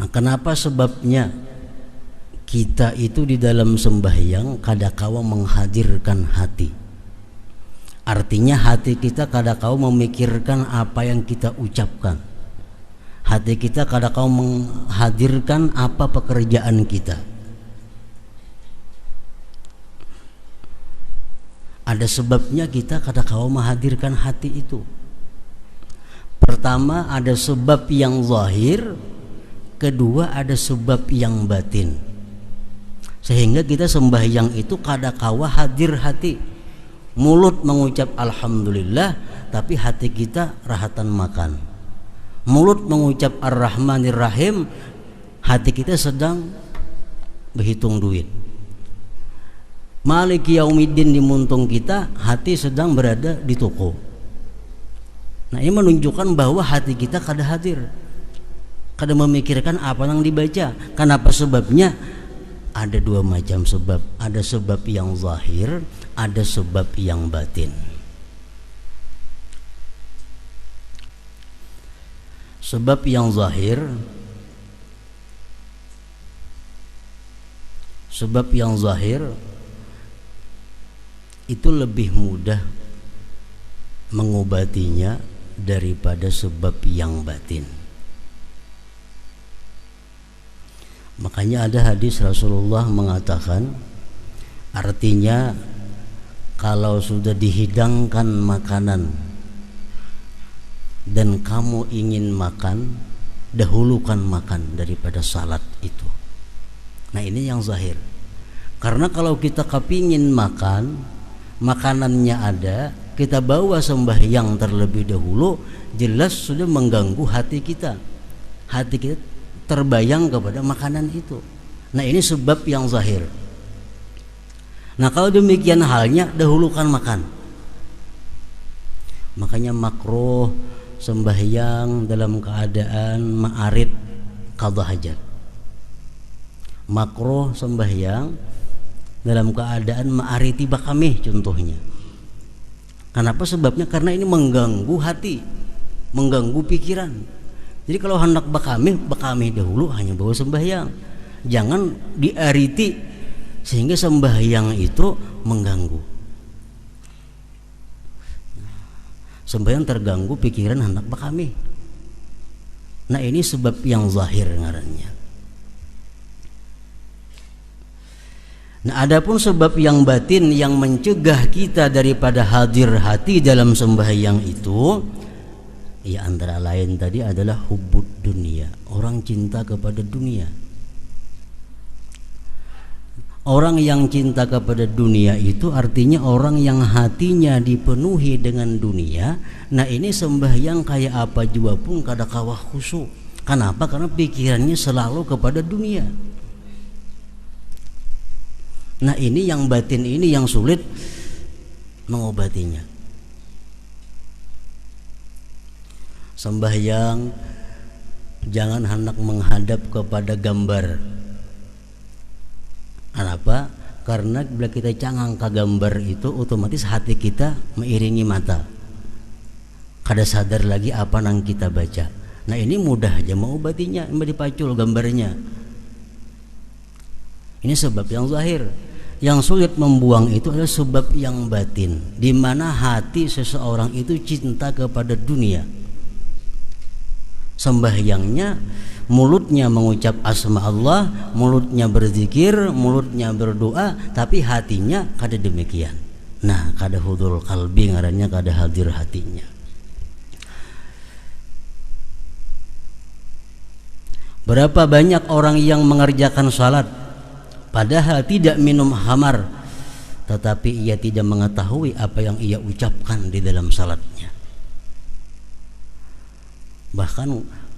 Nah, kenapa sebabnya kita itu di dalam sembahyang kadakala menghadirkan hati. Artinya hati kita kadakala memikirkan apa yang kita ucapkan. Hati kita kadakala menghadirkan apa pekerjaan kita. Ada sebabnya kita kadakala menghadirkan hati itu. Pertama, ada sebab yang zahir. Kedua, ada sebab yang batin. Sehingga kita sembahyang itu kadakala hadir hati. Mulut mengucap alhamdulillah, tapi hati kita rahatan makan. Mulut mengucap ar-rahmanir rahim, hati kita sedang berhitung duit. Maliki yaumiddin di muntung kita, hati sedang berada di toko. Nah, ini menunjukkan bahwa hati kita kada hadir, kada memikirkan apa yang dibaca. Kenapa sebabnya? Ada dua macam sebab. Ada sebab yang zahir, ada sebab yang batin. Sebab yang zahir, sebab yang zahir itu lebih mudah mengobatinya daripada sebab yang batin. Makanya ada hadis Rasulullah mengatakan, artinya kalau sudah dihidangkan makanan dan kamu ingin makan, dahulukan makan daripada salat itu. Nah, ini yang zahir. Karena kalau kita kepingin makan, makanannya ada, kita bawa sembahyang terlebih dahulu, jelas sudah mengganggu hati kita. Hati kita terbayang kepada makanan itu. Nah, ini sebab yang zahir. Nah, kalau demikian halnya, dahulukan makan. Makanya makruh sembahyang dalam keadaan ma'arid qadha hajat. Makruh sembahyang dalam keadaan ma'ariti bakamih contohnya. Kenapa sebabnya? Karena ini mengganggu hati, mengganggu pikiran. Jadi kalau hendak bakamih dahulu, hanya bawa sembahyang. Jangan diariti sehingga sembahyang itu mengganggu. Sembahyang terganggu pikiran hendak bakamih. Nah, ini sebab yang zahir ngarannya. Nah, adapun sebab yang batin yang mencegah kita daripada hadir hati dalam sembahyang itu, ya antara lain tadi adalah hubbud dunia, orang cinta kepada dunia. Orang yang cinta kepada dunia itu artinya orang yang hatinya dipenuhi dengan dunia. Nah, ini sembahyang kayak apa juga pun kada kawah khusyuk. Kenapa? Karena pikirannya selalu kepada dunia. Nah, ini yang batin ini yang sulit mengobatinya. Sembahyang jangan hendak menghadap kepada gambar. Kenapa? Karena bila kita cangang ke gambar itu, otomatis hati kita mengiringi mata. Kada sadar lagi apa yang kita baca. Nah, ini mudah aja mengobatinya, dipacul gambarnya. Ini sebab yang zahir. Yang sulit membuang itu adalah sebab yang batin, di mana hati seseorang itu cinta kepada dunia. Sembahyangnya, mulutnya mengucap asma Allah, mulutnya berzikir, mulutnya berdoa, tapi hatinya kada demikian. Nah, kada hudul qalbi ngarannya, kada hadir hatinya. Berapa banyak orang yang mengerjakan salat padahal tidak minum khamar, tetapi ia tidak mengetahui apa yang ia ucapkan di dalam salatnya. Bahkan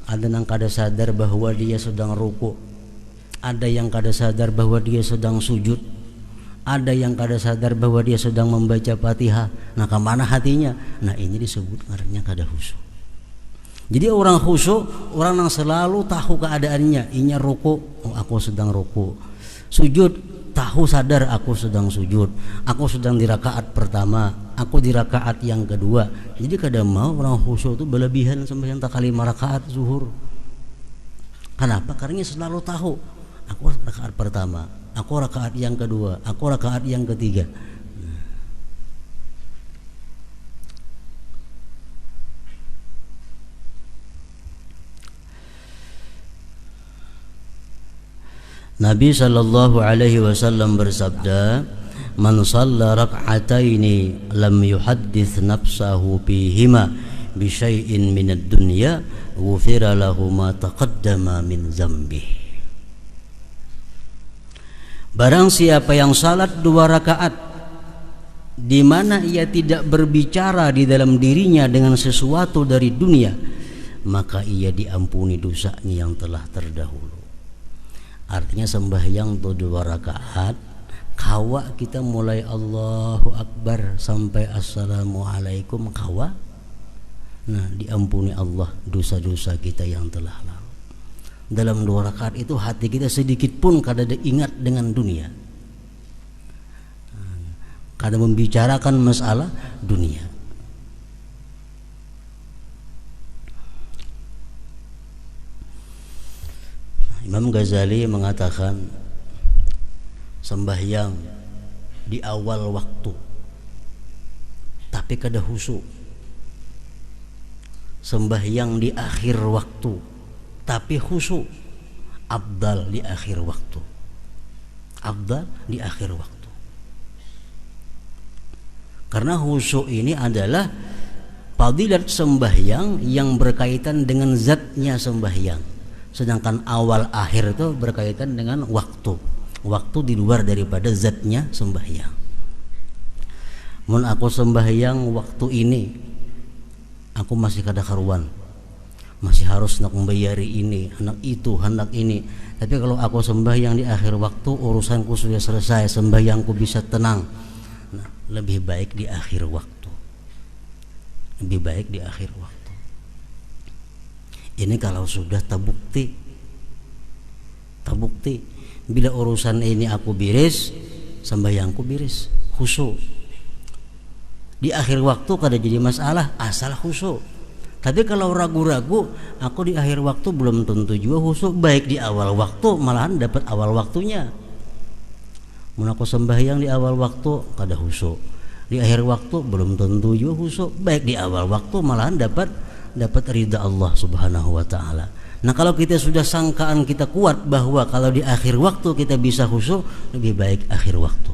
ada yang kada sadar bahwa dia sedang ruku, ada yang kada sadar bahwa dia sedang sujud, ada yang kada sadar bahwa dia sedang membaca Fatihah. Nah, kemana hatinya? Nah, ini disebut ngarannya kada khusyuk. Jadi orang khusyuk, orang yang selalu tahu keadaannya. Inya ruku, oh, aku sedang ruku. Sujud, tahu sadar aku sedang sujud, aku sedang di rakaat pertama, aku di rakaat yang kedua. Jadi kadang mau orang khusyuk itu berlebihan sembahyang tak kali 5 rakaat zuhur. Kenapa? Karena selalu tahu aku rakaat pertama, aku rakaat yang kedua, aku rakaat yang ketiga. Nabi sallallahu alaihi wasallam bersabda, "Man shalla rak'ataini lam yuhaddits nafsahu bihima bi syai'in minad dunya, ghufira lahu ma taqaddama min dzambih." Barang siapa yang salat 2 rakaat di mana ia tidak berbicara di dalam dirinya dengan sesuatu dari dunia, maka ia diampuni dosanya yang telah terdahulu. Artinya sembahyang 2 rakaat, kawa kita mulai Allahu Akbar sampai Assalamualaikum kawa, nah diampuni Allah dosa-dosa kita yang telah lalu. Dalam 2 rakaat itu hati kita sedikit pun kada ada ingat dengan dunia, kada membicarakan masalah dunia. Imam Ghazali mengatakan sembahyang di awal waktu tapi kada khusyuk, sembahyang di akhir waktu tapi khusyuk, afdal di akhir waktu, afdal di akhir waktu. Karena khusyuk ini adalah fadilat sembahyang yang berkaitan dengan zatnya sembahyang. Sedangkan awal akhir itu berkaitan dengan waktu di luar daripada zatnya sembahyang. Mun aku sembahyang waktu ini aku masih kada karuan, masih harus nak membayari ini, anak itu, anak ini. Tapi kalau aku sembahyang di akhir waktu, urusanku sudah selesai, sembahyangku bisa tenang. Nah, lebih baik di akhir waktu, lebih baik di akhir waktu. Ini kalau sudah terbukti bila urusan ini aku biris, sembahyangku biris, khusyuk. Di akhir waktu kada jadi masalah asal khusyuk. Tapi kalau ragu-ragu, aku di akhir waktu belum tentu juga khusyuk. Baik di awal waktu malahan dapat awal waktunya. Mun aku sembahyang di awal waktu kada khusyuk, di akhir waktu belum tentu juga khusyuk. Baik di awal waktu malahan dapat ridha Allah Subhanahu wa taala. Nah, kalau kita sudah sangkaan kita kuat bahwa kalau di akhir waktu kita bisa khusyuk, lebih baik akhir waktu.